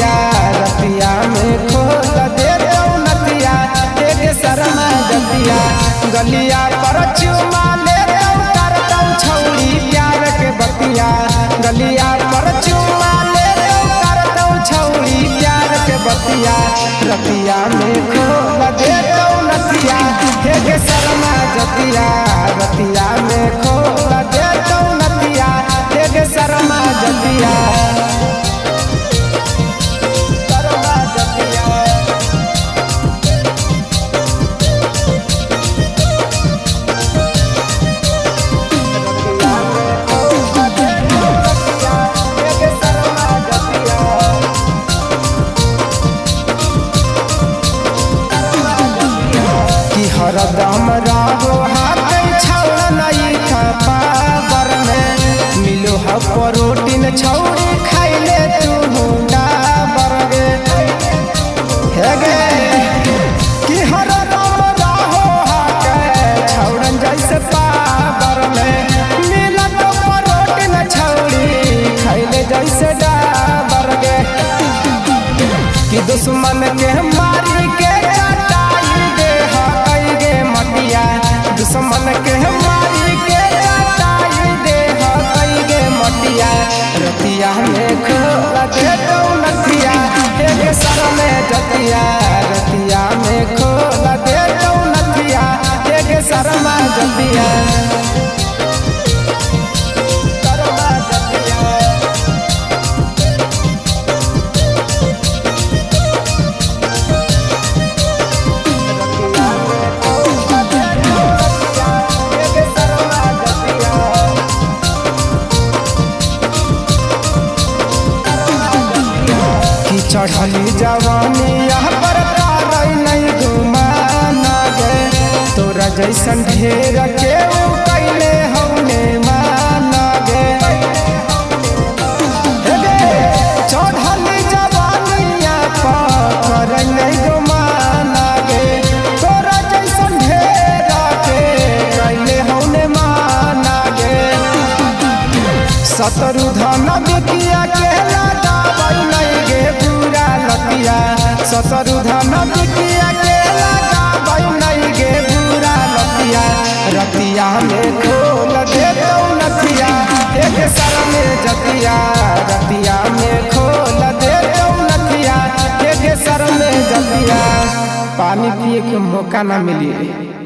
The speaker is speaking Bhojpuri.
जतिया रतिया में खोल दे नथिया एक शर्मा जतिया गलिया पर चुमा ले करतौ छौड़ी प्यार के बतिया गलिया पर चुमा ले करतौ छौड़ी प्यार के बतिया रतिया में खोल दे नथिया एक शर्मा जतिया रतिया में खोल दे नथिया एक शर्मा जतिया हरदम रहो हाथ छौड़ा नहीं था पावर में मिलो है प्रोटीन छौड़ी खाइले तू डाबर गे कि हरदम रहो हाथ छौड़न जैसे पावर में मिलो तो प्रोटीन छौड़ी खाइले जैसे डाबर गे कि दुश्मन के मारी के दुश्मन के मारी के जाताई दे हई गे मटिया रतिया में खोल दे नथिया एक सर में जतिया रतिया में खोल दे नथिया एक सर में जतिया चढ़ली जवानी यहाँ पर नहीं घुमाना गे तोरा जैसन ढेर के कैले हौने माना गे चढ़ली जवानी यहाँ पर नहीं घुमाना गे तोरा जैसन ढेर के कैले हौने माना गे शत्रुधन बिकिया के लगावै नहीं गे लतिया शत्रुधन बिकिया के लगावै नहीं गे बुरा लतिया रतिया में खोल दे नथिया एक सर में जतिया रतिया में खोल दे नथिया एक सर में जतिया पानी पिए के मौका ना मिली।